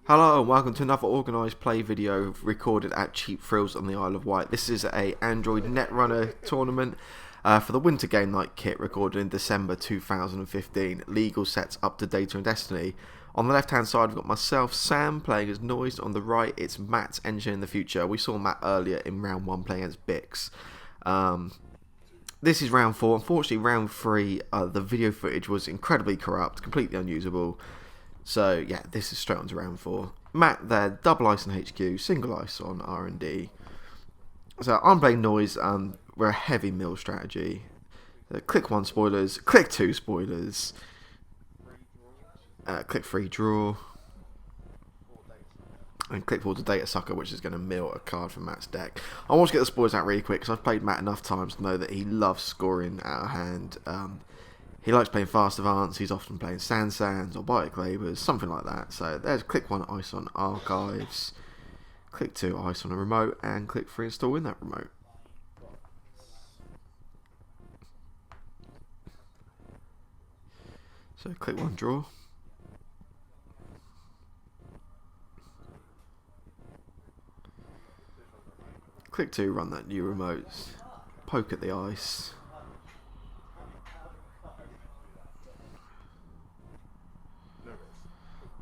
Hello and welcome to another organised play video recorded at Cheap Thrills on the Isle of Wight. This is a Android Netrunner tournament for the Winter Game Night kit recorded in December 2015. Legal sets up to Data and Destiny. On the left hand side we've got myself, Sam, playing as Noise. On the right it's Matt's Engine in the Future. We saw Matt earlier in round 1 playing as Bix. This is round 4. Unfortunately round 3 the video footage was incredibly corrupt, completely unusable. So yeah, this is straight on to round 4. Matt there, double ice on HQ, single ice on R&D. So I'm playing Noise, we're a heavy mill strategy. Click 1 spoilers, click 2 spoilers, click 3 draw, and click 4 to Data Sucker, which is going to mill a card from Matt's deck. I want to get the spoilers out really quick because I've played Matt enough times to know that he loves scoring out of hand. He likes playing fast advance, he's often playing sands or biotic labours, something like that. So there's click 1 ice on archives, click 2 ice on a remote, and click 3 install in that remote. So click 1 draw. Click 2 run that new remote, poke at the ice.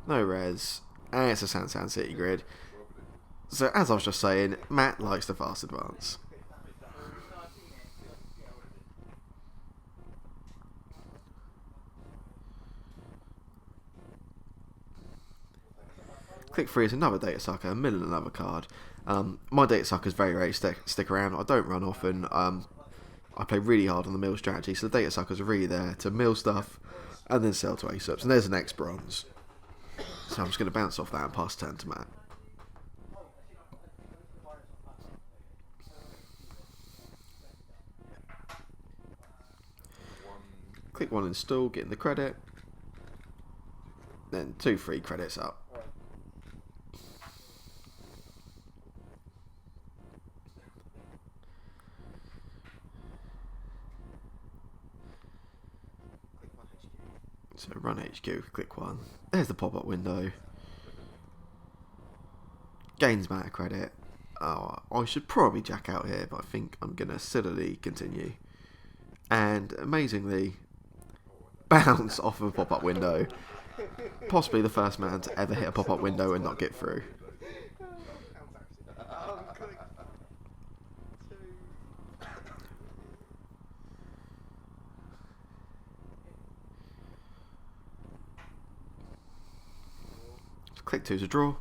No res, and it's a Sansan City grid. So as I was just saying, Matt likes the fast advance. Click 3 is another Data Sucker, middle another card. My Data Suckers very rarely stick around. I don't run often. I play really hard on the mill strategy, so the Data Suckers are really there to mill stuff and then sell to ace ups. And there's an X bronze. So I'm just going to bounce off that and pass turn to Matt. Click 1 install, getting the credit. Then 2 free credits up. So run HQ, click 1. There's the pop-up window. Gains Matt a credit. Oh, I should probably jack out here, but I think I'm going to sillily continue. And amazingly, bounce off of a pop-up window. Possibly the first man to ever hit a pop-up window and not get through. Click 2 to draw.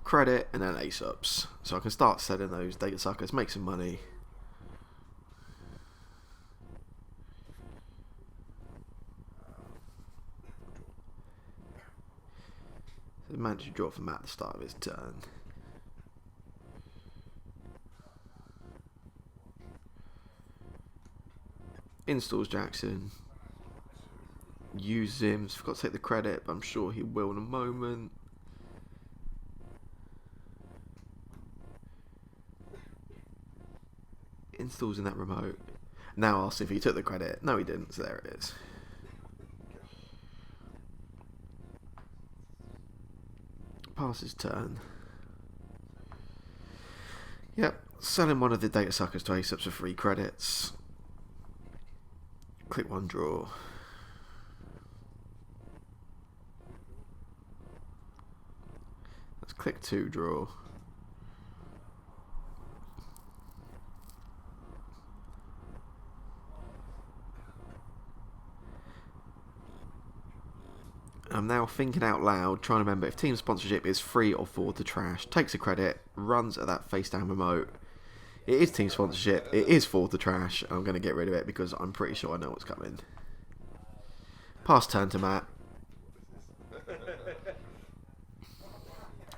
Credit and then ace ups. So I can start selling those Data Suckers, make some money. So managed to draw for Matt at the start of his turn. Installs Jackson. Use him. Forgot to take the credit, but I'm sure he will in a moment. Installs in that remote. Now I'll see if he took the credit. No, he didn't, so there it is. Pass his turn. Yep, selling one of the Data Suckers to ace ups for 3 credits. Click 1 draw. Let's click 2 draw. I'm now thinking out loud, trying to remember if team sponsorship is 3 or 4 to trash. Takes a credit, runs at that face down remote. It is team sponsorship, it is 4 to trash. I'm going to get rid of it because I'm pretty sure I know what's coming. Pass turn to Matt.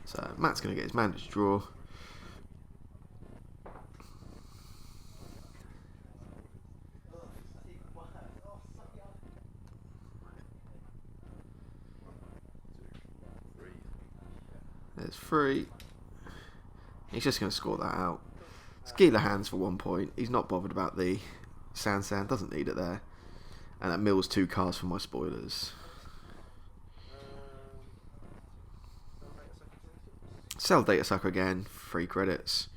So Matt's going to get his mandatory draw. There's 3. He's just going to score that out. Skeeler hands for 1 point. He's not bothered about the Sand, doesn't need it there. And that mills 2 cards for my spoilers. Sell Data Sucker again, 3 credits.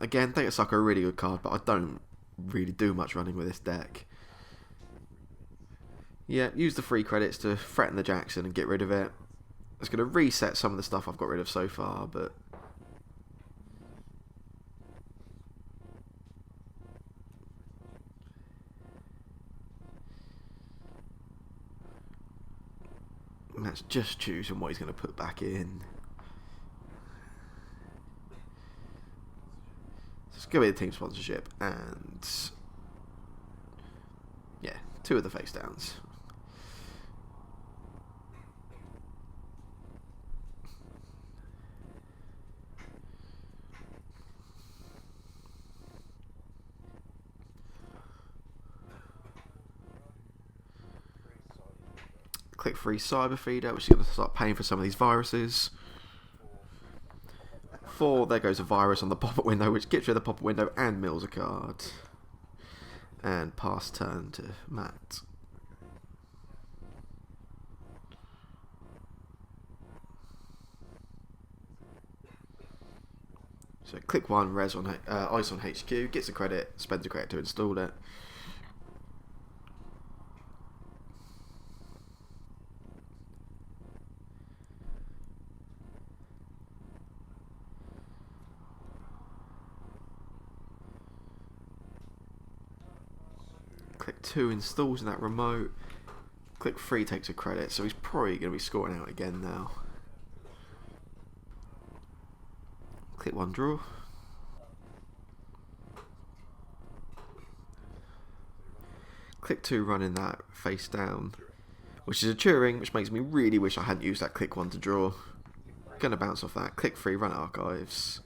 Again, Data Sucker a really good card, but I don't really do much running with this deck. Yeah, use the 3 credits to threaten the Jackson and get rid of it. It's going to reset some of the stuff I've got rid of so far, but... Matt's just choosing what he's going to put back in. It's going to be the team sponsorship, and... yeah, 2 of the face downs. Click free cyber feeder, which is going to start paying for some of these viruses. 4, there goes a virus on the pop-up window, which gets rid of the pop-up window and mills a card. And pass turn to Matt. So click 1, res on ice on HQ, gets a credit, spends a credit to install it. Click 2, installs in that remote. Click 3, takes a credit, so he's probably going to be scoring out again now. Click 1, draw. Click 2, running that face down, which is a Turing, which makes me really wish I hadn't used that click 1 to draw. Gonna bounce off that. Click 3, run archives.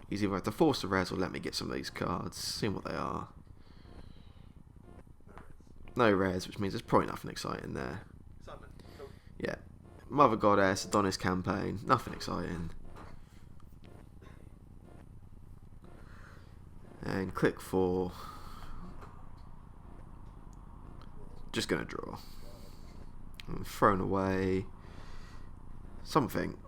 He's either have to force the res or let me get some of these cards, seeing what they are. No res, which means there's probably nothing exciting there. Yeah. Mother Goddess, Adonis Campaign, nothing exciting. And click 4. Just gonna draw. And thrown away. Something.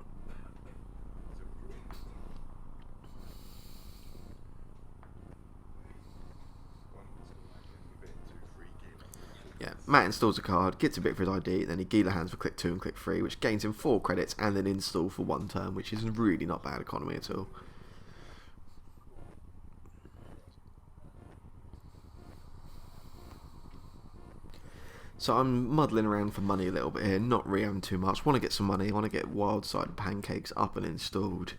Yeah, Matt installs a card, gets a bit for his ID, then he Gila hands for click 2 and click 3, which gains him 4 credits and an install for 1 turn, which is really not bad economy at all. So I'm muddling around for money a little bit here, not re-am too much. Want to get some money, want to get Wild Side Pancakes up and installed.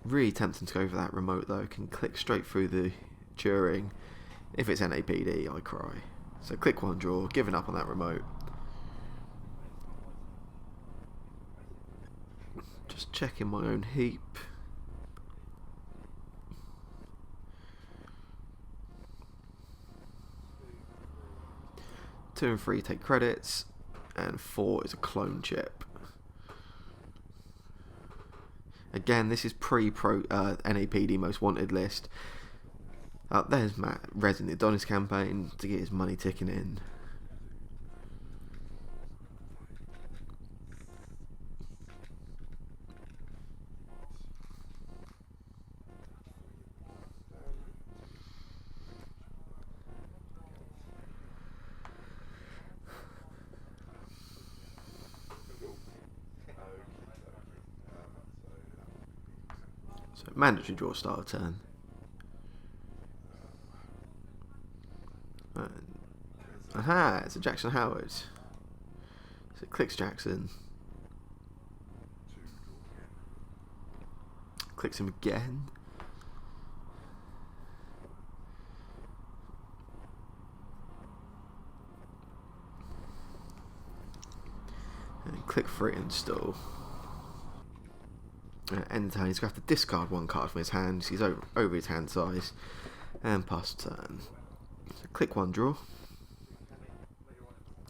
Really tempting to go for that remote though, can click straight through the Turing. If it's NAPD, I cry. So click 1, draw, giving up on that remote. Just checking my own heap. Two and 3 take credits, and 4 is a clone chip. Again, this is pre-pro NAPD most wanted list. There's Matt resing the Adonis Campaign to get his money ticking in. So mandatory draw start of turn. Aha, it's a Jackson Howard. So it clicks Jackson. Clicks him again. And click for it, install. End turn, he's going to have to discard 1 card from his hand. He's over his hand size. And pass turn. So click 1, draw.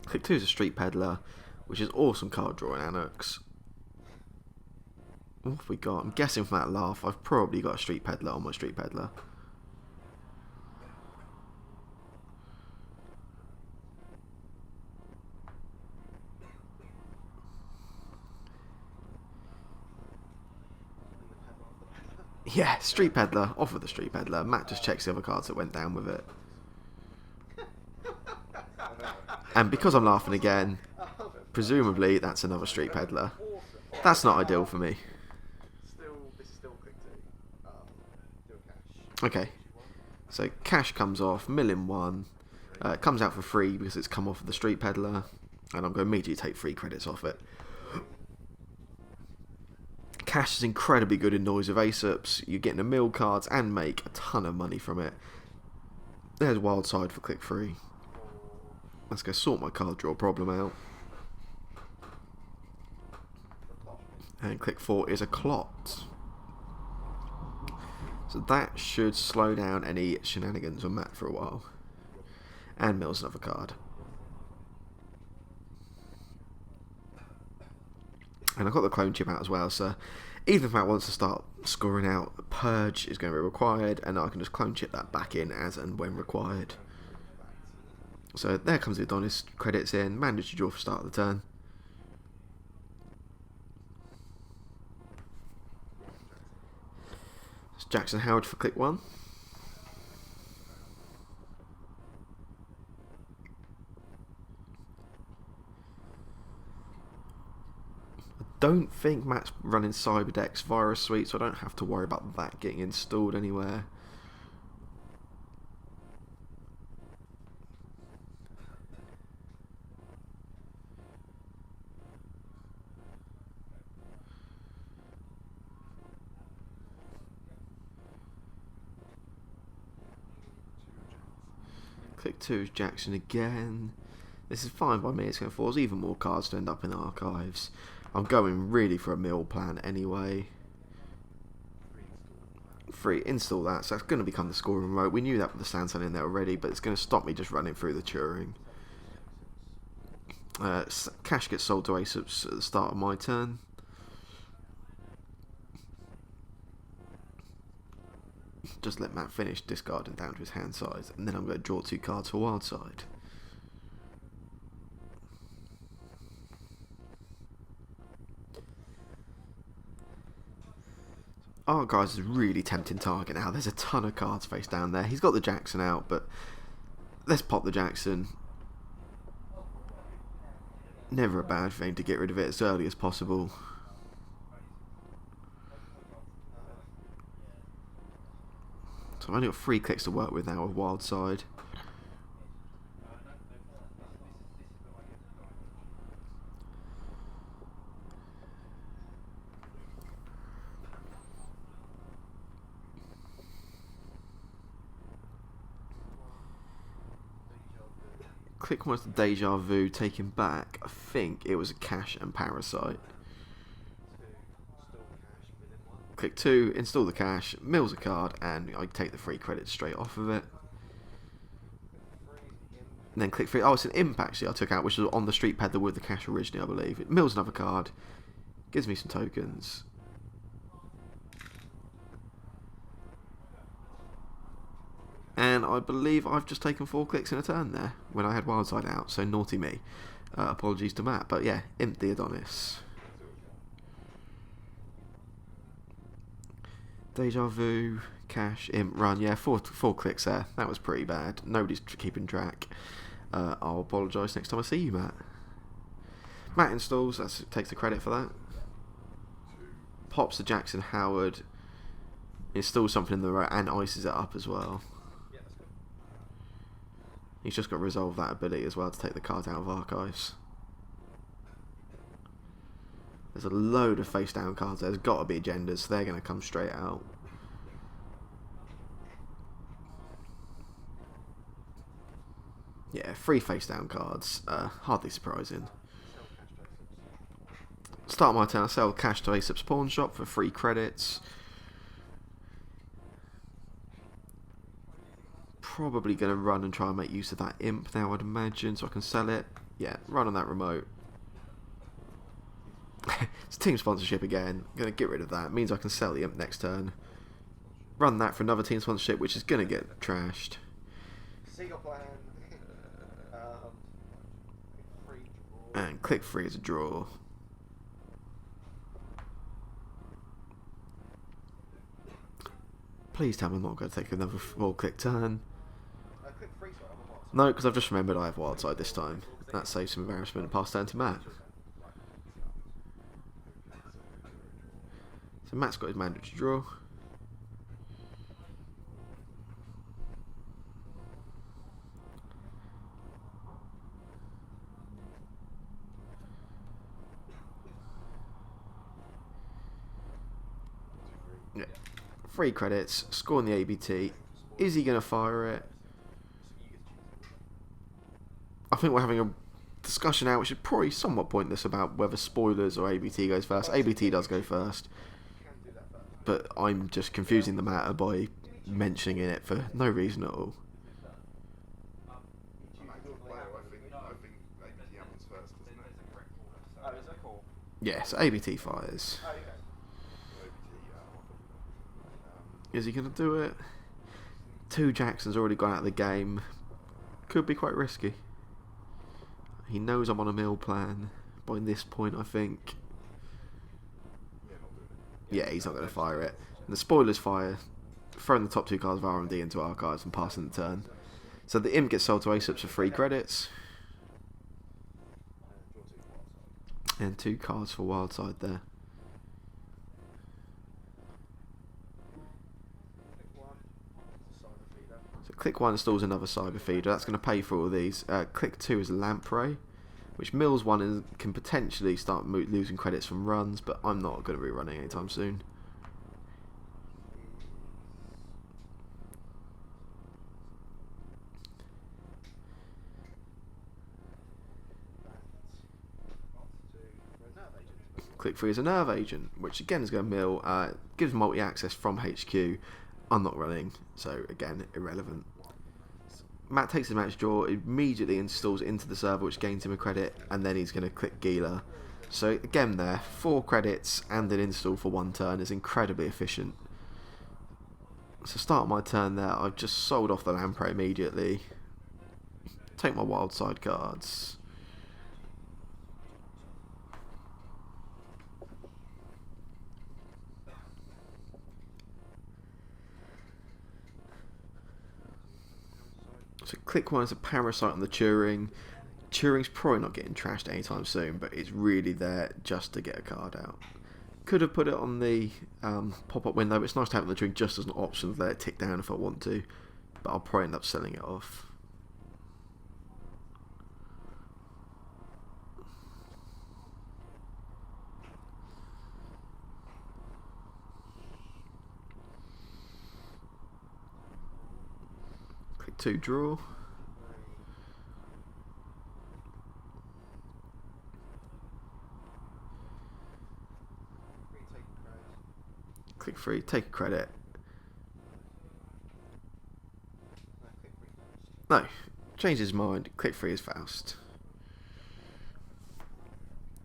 Click 2 is a Street Peddler, which is awesome card draw in Anarchs. What have we got? I'm guessing from that laugh, I've probably got a Street Peddler on my Street Peddler. Yeah, Street Peddler, off with the Street Peddler. Matt just checks the other cards that went down with it. And because I'm laughing again, presumably that's another Street Peddler. That's not ideal for me. Okay, so cash comes off, mill in one. It comes out for free because it's come off of the Street Peddler. And I'm going to immediately take 3 credits off it. Cash is incredibly good in Noise of Ace-Ups. You're getting a mill cards and make a ton of money from it. There's Wild Side for click 3. Let's go sort my card draw problem out. And click 4 is a Clot. So that should slow down any shenanigans on Matt for a while. And mills another card. And I've got the clone chip out as well, so even if Matt wants to start scoring out, Purge is going to be required, and I can just clone chip that back in as and when required. So there comes the Adonis credits in, mandatory draw for start of the turn. It's Jackson Howard for click 1. Don't think Matt's running Cyberdex Virus Suite, so I don't have to worry about that getting installed anywhere. Click 2 is Jackson again. This is fine by me, it's going to force even more cards to end up in archives. I'm going really for a mill plan anyway. Free, install that, so that's going to become the scoring remote. We knew that with the Sansan in there already, but it's going to stop me just running through the Turing. Cash gets sold to Ace-Ups at the start of my turn. Just let Matt finish discarding down to his hand size, and then I'm going to draw 2 cards for Wild Side. Our guy's a really tempting target now. There's a ton of cards face down there. He's got the Jackson out, but let's pop the Jackson. Never a bad thing to get rid of it as early as possible. So I've only got 3 clicks to work with now with Wild Side. Click 1 was the Deja Vu taken back. I think it was a Cash and Parasite. Click 2, install the Cash, mills a card, and I take the 3 credits straight off of it. And then click 3. Oh, it's an imp actually I took out, which was on the Street Peddler with the Cash originally, I believe. It mills another card, gives me some tokens. And I believe I've just taken 4 clicks in a turn there when I had Wildside out, so naughty me. Apologies to Matt, but yeah, imp the Adonis. Deja Vu, Cash, imp, run. Yeah, four clicks there. That was pretty bad. Nobody's keeping track. I'll apologise next time I see you, Matt. Matt installs, takes the credit for that. Pops the Jackson Howard, installs something in the row, and ices it up as well. He's just got to resolve that ability as well to take the card out of archives. There's a load of face down cards. There's got to be agendas, so they're going to come straight out. Yeah, 3 face down cards. Hardly surprising. Start my turn. I sell Cash to Ace-Ups Pawn Shop for 3 credits. probably going to run and try and make use of that imp now, I'd imagine, so I can sell it. Yeah, run on that remote. It's team sponsorship again. I'm going to get rid of that. It means I can sell the imp next turn. Run that for another team sponsorship, which is going to get trashed. And click free is a draw. Please tell me I'm not going to take another 4-click turn. No, because I've just remembered I have wildside this time. That saves some embarrassment and pass turn to Matt. So Matt's got his mandatory draw. Yeah. 3 credits, scoring the ABT. Is he going to fire it? I think we're having a discussion now which is probably somewhat pointless about whether spoilers or ABT goes first. ABT does go first, but I'm just confusing the matter by mentioning it for no reason at all. Yeah, so ABT fires. Is he going to do it? 2 Jackson's already gone out of the game. Could be quite risky. He knows I'm on a mill plan by this point, I think. Yeah, he's not going to fire it. And the spoilers fire, throwing the top 2 cards of R&D into archives and passing the turn. So the imp gets sold to Ace-Ups for 3 credits. And 2 cards for wildside there. Click 1 installs another cyber feeder. That's going to pay for all these. Click 2 is lamprey, which mills 1 and can potentially start losing credits from runs, but I'm not going to be running anytime soon. Click 3 is a nerve agent, which again is going to mill. Gives multi-access from HQ. I'm not running, so again, irrelevant. Matt takes his match draw, immediately installs into the server, which gains him a credit, and then he's going to click Gila. So again there, 4 credits and an install for 1 turn is incredibly efficient. So start my turn there, I've just sold off the lamprey immediately. Take my wild side cards. So click 1 is a parasite on the Turing. Turing's probably not getting trashed anytime soon, but it's really there just to get a card out. Could have put it on the pop-up window, but it's nice to have it on the Turing just as an option to let it tick down if I want to. But I'll probably end up selling it off. Click 2, draw. Click 3, take a credit. No, change his mind. Click 3 is Faust.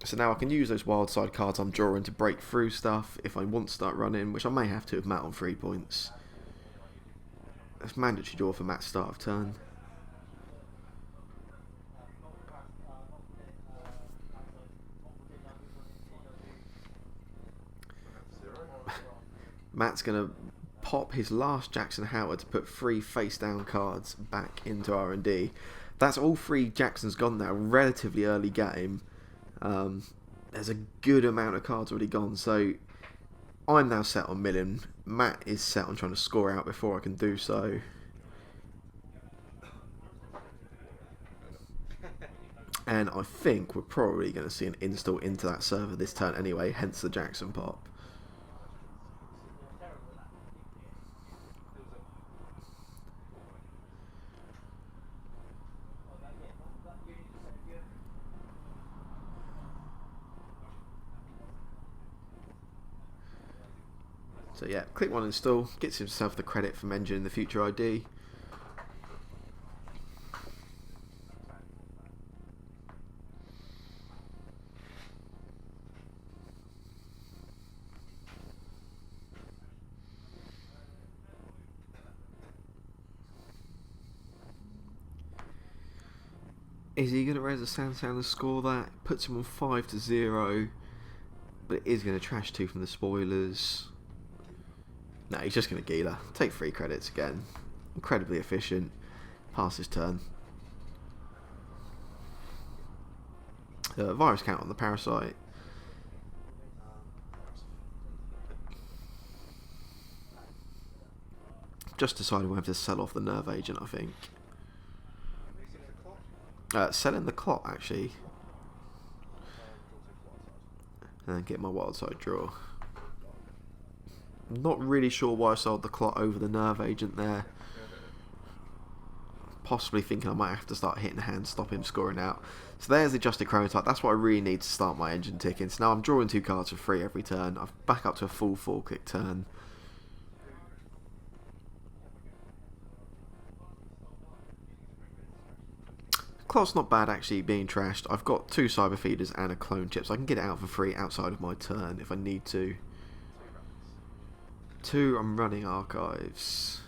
So now I can use those wild side cards I'm drawing to break through stuff if I want to start running, which I may have to with Matt on 3 points. That's mandatory draw for Matt's start of turn. Matt's going to pop his last Jackson Howard to put 3 face down cards back into R&D. That's all 3 Jacksons gone now, relatively early game. There's a good amount of cards already gone, so I'm now set on milling. Matt is set on trying to score out before I can do so. And I think we're probably going to see an install into that server this turn anyway, hence the Jackson pop. So yeah, click 1 install, gets himself the credit from engine in the future ID. Is he going to raise a Sansan and score that? Puts him on 5-0, but it is going to trash 2 from the spoilers. No, he's just going to Gila. Take 3 credits again. Incredibly efficient. Pass his turn. Virus count on the Parasite. Just decided whether to sell off the Nerve Agent, I think. Selling the Clot, actually. And then get my wild side draw. Not really sure why I sold the Clot over the Nerve Agent there. Possibly thinking I might have to start hitting hands, stop him scoring out. So there's the adjusted chronotype. That's what I really need to start my engine ticking. So now I'm drawing 2 cards for free every turn. I've back up to a full 4-click turn. Clot's not bad actually being trashed. I've got 2 cyber feeders and a clone chip, so I can get it out for free outside of my turn if I need to. 2, I'm running archives.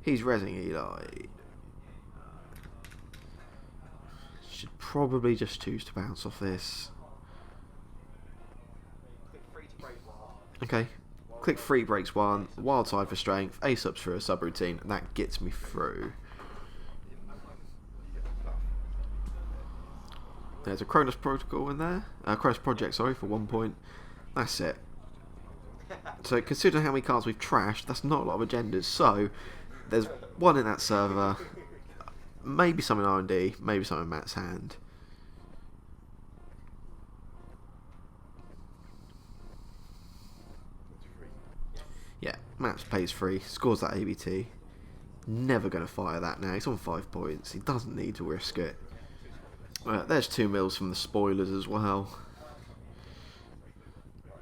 He's rezzing Eli. Should probably just choose to bounce off this. Okay. Click 3 breaks 1, wild side for strength, A subs for a subroutine, and that gets me through. There's a Cronus Protocol in there. Cronus Project, sorry, for 1 point. That's it. So considering how many cards we've trashed, that's not a lot of agendas. So there's 1 in that server, maybe some in R&D, maybe some in Matt's hand. Yeah, Matt pays 3, scores that ABT. Never going to fire that now. He's on 5 points. He doesn't need to risk it. There's 2 mils from the spoilers as well.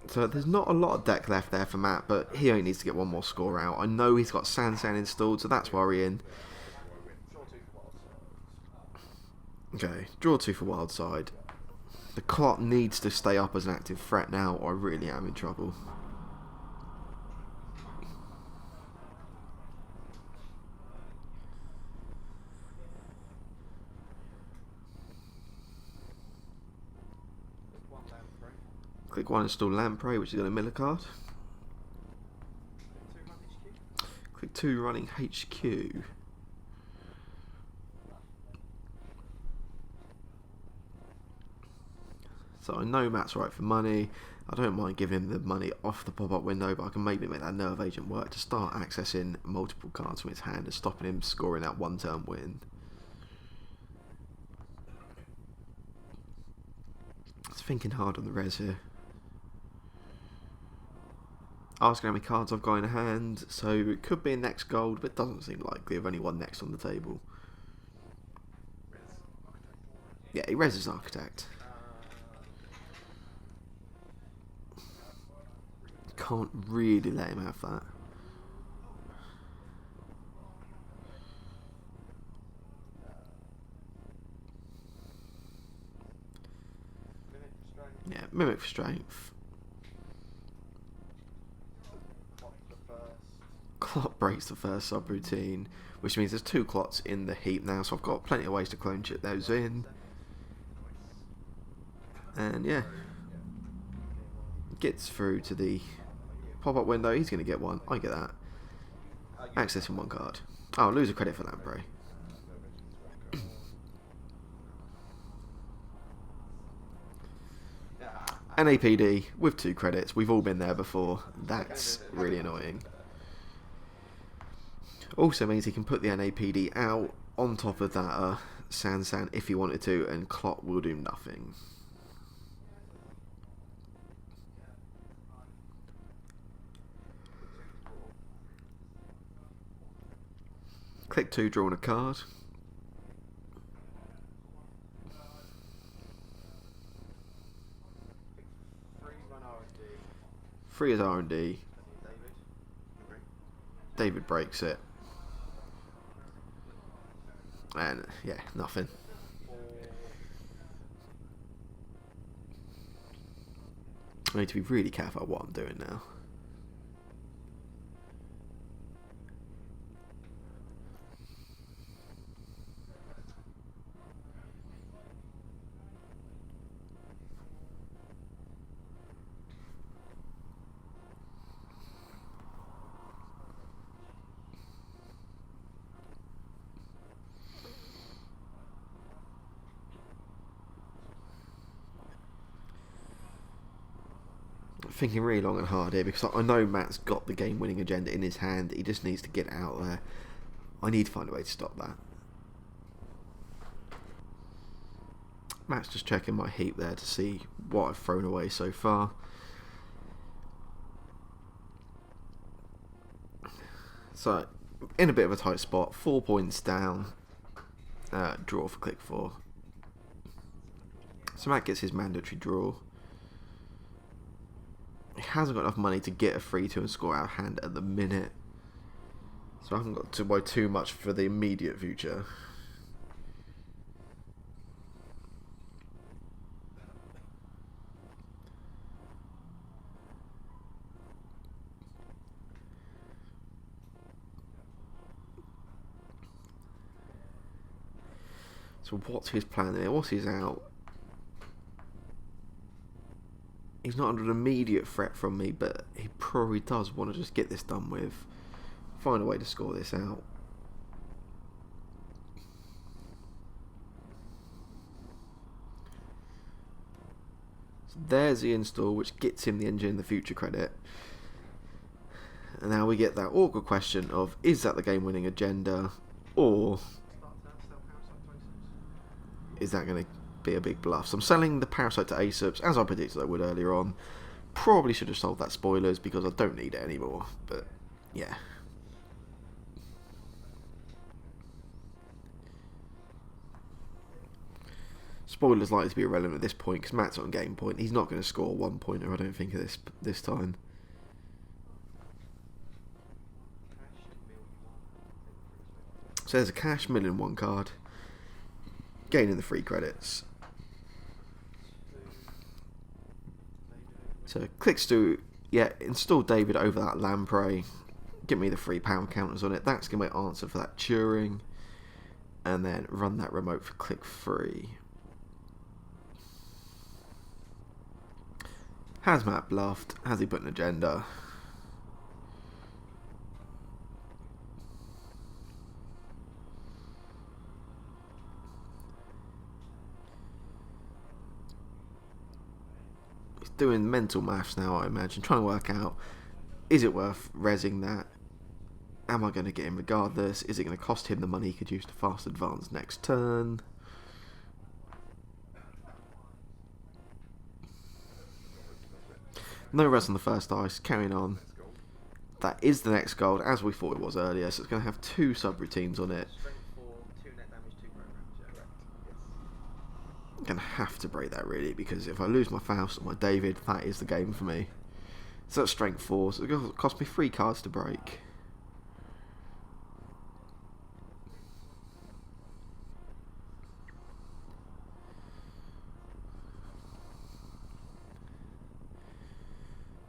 So there's not a lot of deck left there for Matt, but he only needs to get 1 more score out. I know he's got Sansan installed, so that's worrying. Okay, draw 2 for wild side. The Clot needs to stay up as an active threat now, or I really am in trouble. Click 1, install Lamprey, which is going to mill a card. Click 2, running HQ. So I know Matt's right for money. I don't mind giving him the money off the pop-up window, but I can maybe make that Nerve Agent work to start accessing multiple cards from his hand and stopping him scoring that 1-turn win. Just thinking hard on the res here. Asking how many cards I've got in hand, so it could be a next gold, but it doesn't seem likely. I've only 1 next on the table. Yeah, he reses Architect. Can't really let him have that. Yeah, Mimic for strength. Clot breaks the first subroutine, which means there's 2 clots in the heap now, so I've got plenty of ways to clone chip those in. And yeah, gets through to the pop-up window. He's going to get 1. I get that. Accessing 1 card. Oh, I'll lose a credit for Lamprey. NAPD with 2 credits. We've all been there before. That's really annoying. Also means he can put the NAPD out on top of that Sansan if he wanted to, and Clot will do nothing. Click 2, drawing a card. Free is R&D. David breaks it. And yeah, nothing. I need to be really careful what I'm doing now. thinking really long and hard here because I know Matt's got the game-winning agenda in his hand. He just needs to get out there. I need to find a way to stop that. Matt's just checking my heap there to see what I've thrown away so far. So, in a bit of a tight spot, 4 points down. Draw for click 4. So Matt gets his mandatory draw. He hasn't got enough money to get a 3-2 and score out of hand at the minute. So I haven't got to worry too much for the immediate future. So what's his plan there? What's his out? He's not under an immediate threat from me, but he probably does want to just get this done with. Find a way to score this out. So there's the install, which gets him the engine in the future credit. And now we get that awkward question of, is that the game-winning agenda, or is that going to be a big bluff? So I'm selling the Parasite to ASUPs, as I predicted I would earlier on. Probably should have sold that spoilers because I don't need it anymore, but yeah. Spoilers likely to be irrelevant at this point because Matt's on game point. He's not going to score a 1-pointer, I don't think, this time. So there's a cash million one card. Gaining the free credits. So clicks to, yeah, install David over that Lamprey. Give me the £3 counters on it. That's going to be my answer for that Turing. And then run that remote for click 3. Has Matt bluffed? Has he put an agenda? He's doing mental maths now, I imagine, trying to work out, is it worth rezzing that? Am I going to get him regardless? Is it going to cost him the money he could use to fast advance next turn? No res on the first dice, carrying on. That is the next gold, as we thought it was earlier, so it's going to have 2 subroutines on it. I'm going to have to break that really, because if I lose my Faust or my David, that is the game for me. So that's strength 4, so it's going to cost me 3 cards to break.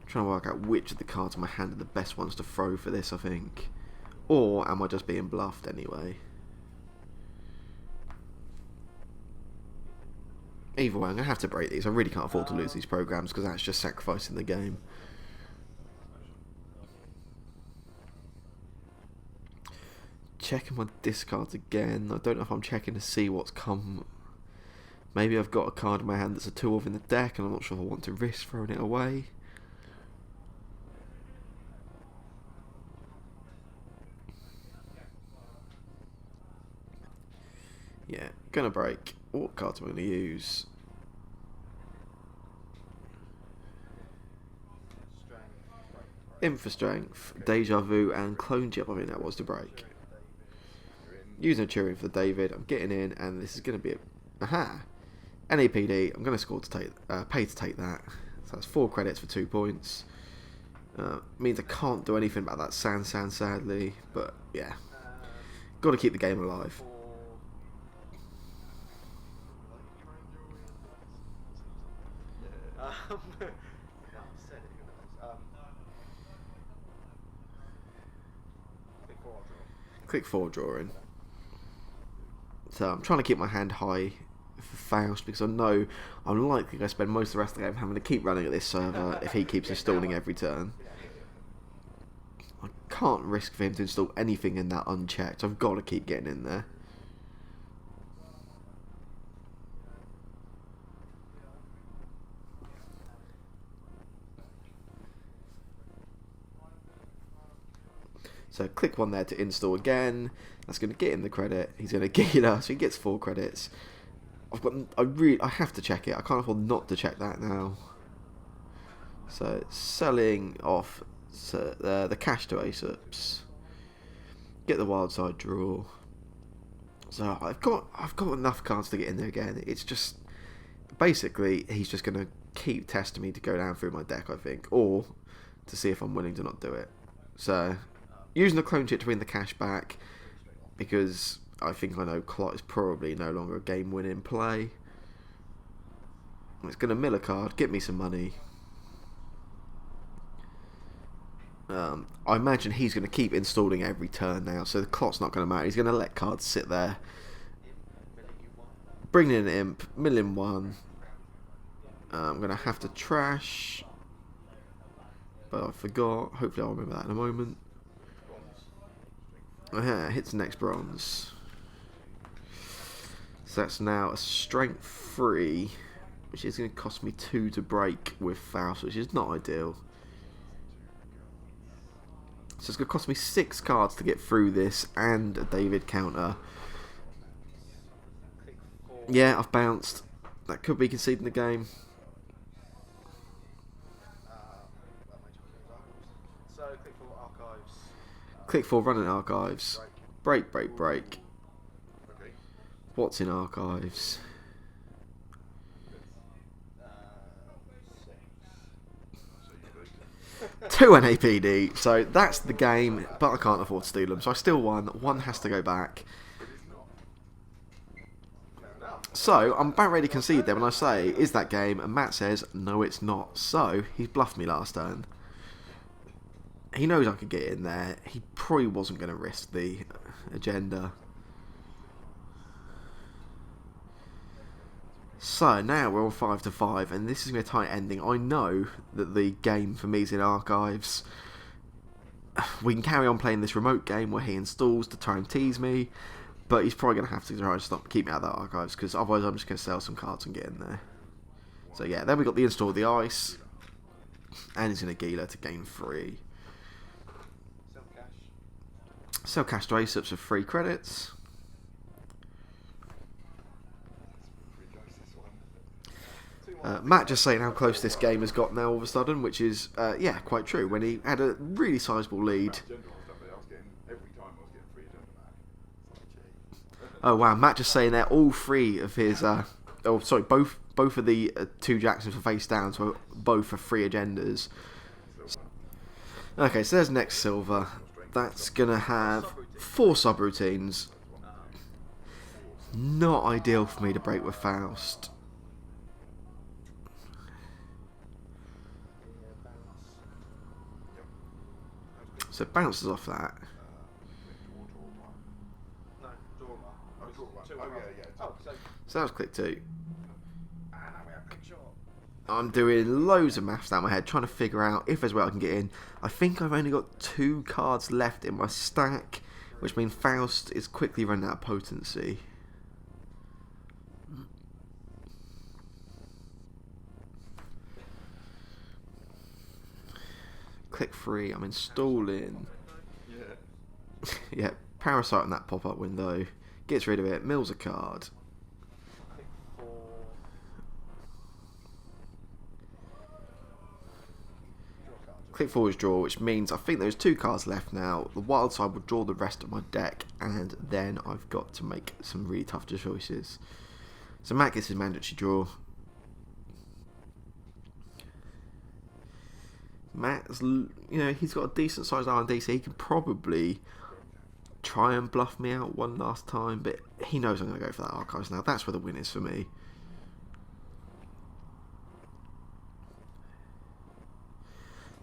Trying to work out which of the cards in my hand are the best ones to throw for this, I think. Or am I just being bluffed anyway? Either way, I'm going to have to break these. I really can't afford to lose these programs because that's just sacrificing the game. Checking my discards again. I don't know if I'm checking to see what's come. Maybe I've got a card in my hand that's a 2 of in the deck and I'm not sure if I want to risk throwing it away. Yeah, gonna break. What cards am I going to use? In for strength, Deja Vu and Clone Chip, I think that was to break. Using a Turing for the David, I'm getting in and this is going to be a... Aha! NAPD, I'm going to score to take, pay to take that. So that's 4 credits for 2 points. Means I can't do anything about that Sand sadly, but yeah. Got to keep the game alive. Click 4 drawing. So I'm trying to keep my hand high for Faust because I know I'm likely going to spend most of the rest of the game having to keep running at this server if he keeps installing every turn. I can't risk for him to install anything in that unchecked. I've got to keep getting in there. So click one there to install again. That's going to get him the credit. He's going to get us, so he gets 4 credits. I have to check it. I can't afford not to check that now. So selling off the cash to ASUPs. Get the wild side draw. So I've got enough cards to get in there again. It's just basically he's just going to keep testing me to go down through my deck, I think, or to see if I'm willing to not do it. So using the clone chip to win the cash back, because I think I know Clot is probably no longer a game-winning play. It's going to mill a card, get me some money. I imagine he's going to keep installing every turn now, so the Clot's not going to matter. He's going to let cards sit there. Bring in an imp, mill in 1. I'm going to have to trash, but I forgot. Hopefully I'll remember that in a moment. Hits the next bronze. So that's now a strength 3, which is going to cost me 2 to break with Faust, which is not ideal. So it's going to cost me 6 cards to get through this and a David counter. Yeah, I've bounced. That could be conceding the game. Click 4, run in archives. Break. What's in archives? Two NAPD, so that's the game, but I can't afford to steal them, so I still won. 1 has to go back. So I'm about ready to concede then when I say, is that game? And Matt says, no it's not. So he bluffed me last turn. He knows I could get in there. He probably wasn't going to risk the agenda. So now we're all 5-5, and this is going to be a tight ending. I know that the game for me is in archives. We can carry on playing this remote game where he installs to try and tease me, but he's probably going to have to try and keep me out of that archives, because otherwise I'm just going to sell some cards and get in there. So yeah, then we got the install of the ice, and he's going to Gila to gain 3. Sell cash to ASUPs for 3 credits. Matt just saying how close this game has got now all of a sudden, which is, yeah, quite true. When he had a really sizable lead. Oh wow, Matt just saying there all 3 of his, oh sorry, both of the 2 Jacksons were face down, so both are 3 agendas. Okay, so there's next silver. That's gonna have 4 subroutines. Not ideal for me to break with Faust. So it bounces off that. So that was click 2. I'm doing loads of maths down my head, trying to figure out if there's a way I can get in. I think I've only got 2 cards left in my stack, which means Faust is quickly running out of potency. Click 3, I'm installing. Yeah, Parasite in that pop-up window. Gets rid of it, mills a card. Click 4 is draw, which means I think there's 2 cards left now. The wild side will draw the rest of my deck, and then I've got to make some really tough choices. So Matt gets his mandatory draw. Matt's, you know, he's got a decent sized R&D, so he can probably try and bluff me out one last time, but he knows I'm going to go for that archives now. That's where the win is for me.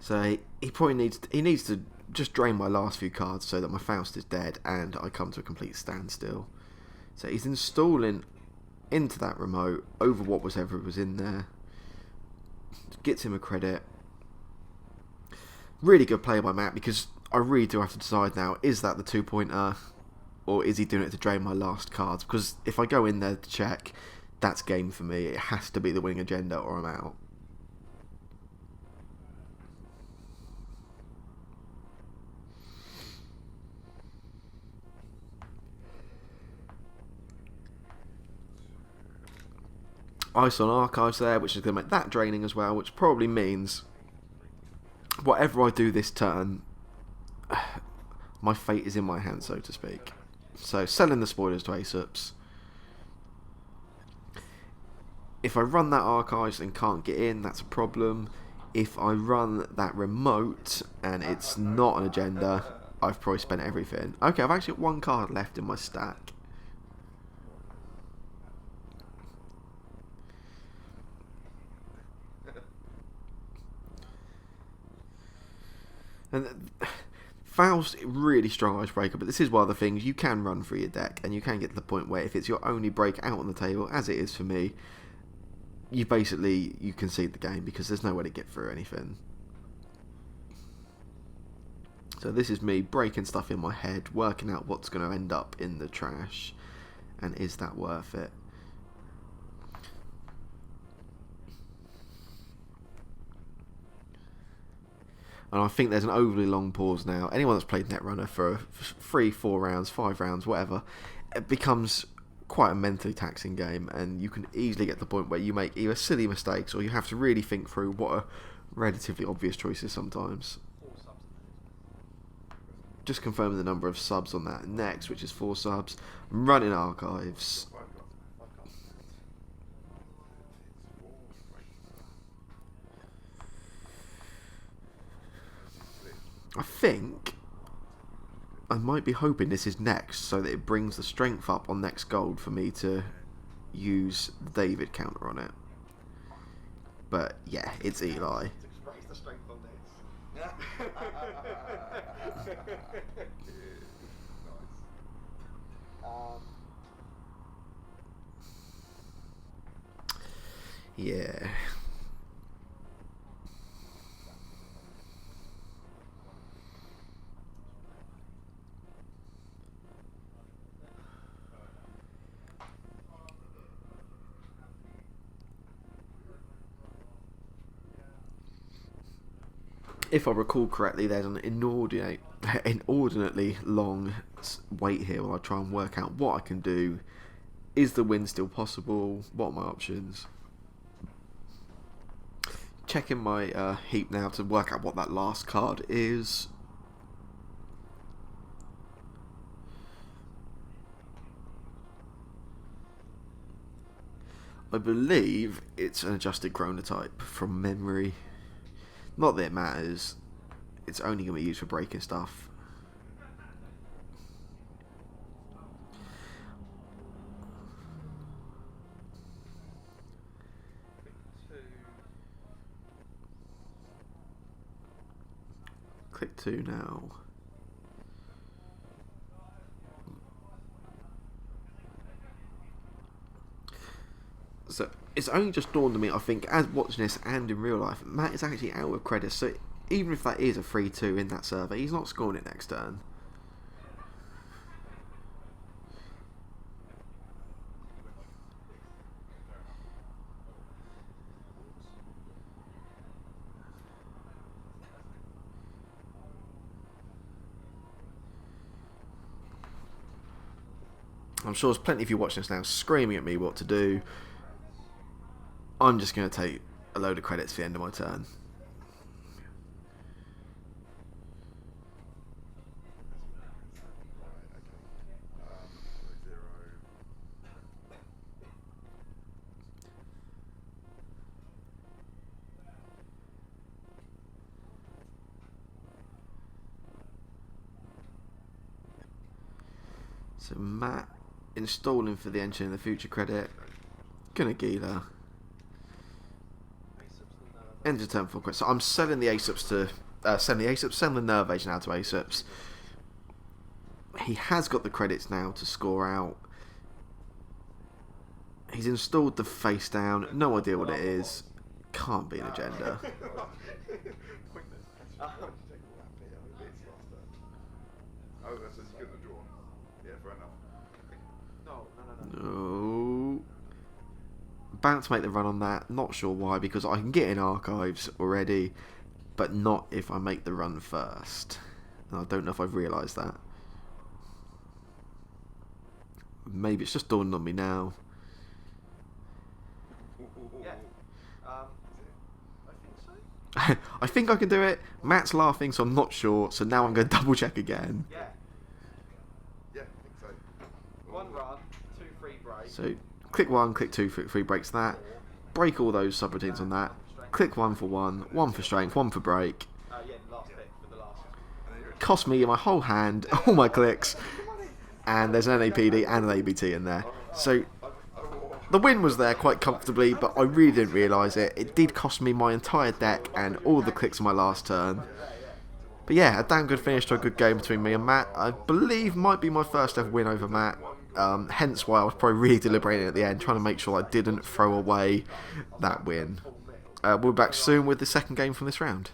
So he probably needs to just drain my last few cards so that my Faust is dead and I come to a complete standstill. So he's installing into that remote over what was ever was in there. Gets him a credit. Really good play by Matt, because I really do have to decide now, is that the 2-pointer or is he doing it to drain my last cards? Because if I go in there to check, that's game for me. It has to be the winning agenda or I'm out. Ice on archives there, which is going to make that draining as well, which probably means whatever I do this turn, my fate is in my hands, so to speak. So selling the spoilers to ace-ups. If I run that archives and can't get in, that's a problem. If I run that remote and it's not an agenda, I've probably spent everything. Okay, I've actually got one card left in my stack. And Faust, really strong icebreaker, but this is one of the things you can run through your deck, and you can get to the point where if it's your only break out on the table, as it is for me, you concede the game because there's no way to get through anything. So this is me breaking stuff in my head, working out what's going to end up in the trash, and is that worth it? And I think there's an overly long pause now. Anyone that's played Netrunner for 3, 4 rounds, 5 rounds, whatever, it becomes quite a mentally taxing game, and you can easily get to the point where you make either silly mistakes or you have to really think through what are relatively obvious choices sometimes. Just confirming the number of subs on that next, which is 4 subs. I'm running archives. I think I might be hoping this is next, so that it brings the strength up on next gold for me to use the David counter on it. But yeah, it's Eli. Yeah. If I recall correctly, there's an inordinately long wait here while I try and work out what I can do. Is the win still possible? What are my options? Checking my heap now to work out what that last card is. I believe it's an adjusted chronotype from memory. Not that it matters. It's only going to be used for breaking stuff. Click 2 now. So it's only just dawned on me, I think, as watching this and in real life, Matt is actually out of credit. So even if that is a 3-2 in that server, he's not scoring it next turn. I'm sure there's plenty of you watching this now screaming at me what to do. I'm just going to take a load of credits for the end of my turn. So Matt installing for the engine in the future credit. Gonna Gila. End of turn for credit. So I'm selling the ace-ups to selling the nerve agent out to ace-ups. He has got the credits now to score out. He's installed the face down. No idea what it is. Can't be an agenda. No. About to make the run on that. Not sure why, because I can get in archives already, but not if I make the run first. And I don't know if I've realised that. Maybe it's just dawned on me now. I think I can do it. Matt's laughing, so I'm not sure. So now I'm going to double check again. Yeah. Yeah, I think so. 1 run, 2 free breaks. So click 1, click 2, free breaks that. Break all those subroutines on that. Click 1 for 1, 1 for strength, 1 for break. Yeah, last pick for the last. Cost me my whole hand, all my clicks. And there's an NAPD and an ABT in there. So the win was there quite comfortably, but I really didn't realise it. It did cost me my entire deck and all the clicks on my last turn. But yeah, a damn good finish to a good game between me and Matt. I believe might be my first ever win over Matt. Hence why I was probably really deliberating at the end, trying to make sure I didn't throw away that win. We'll be back soon with the second game from this round.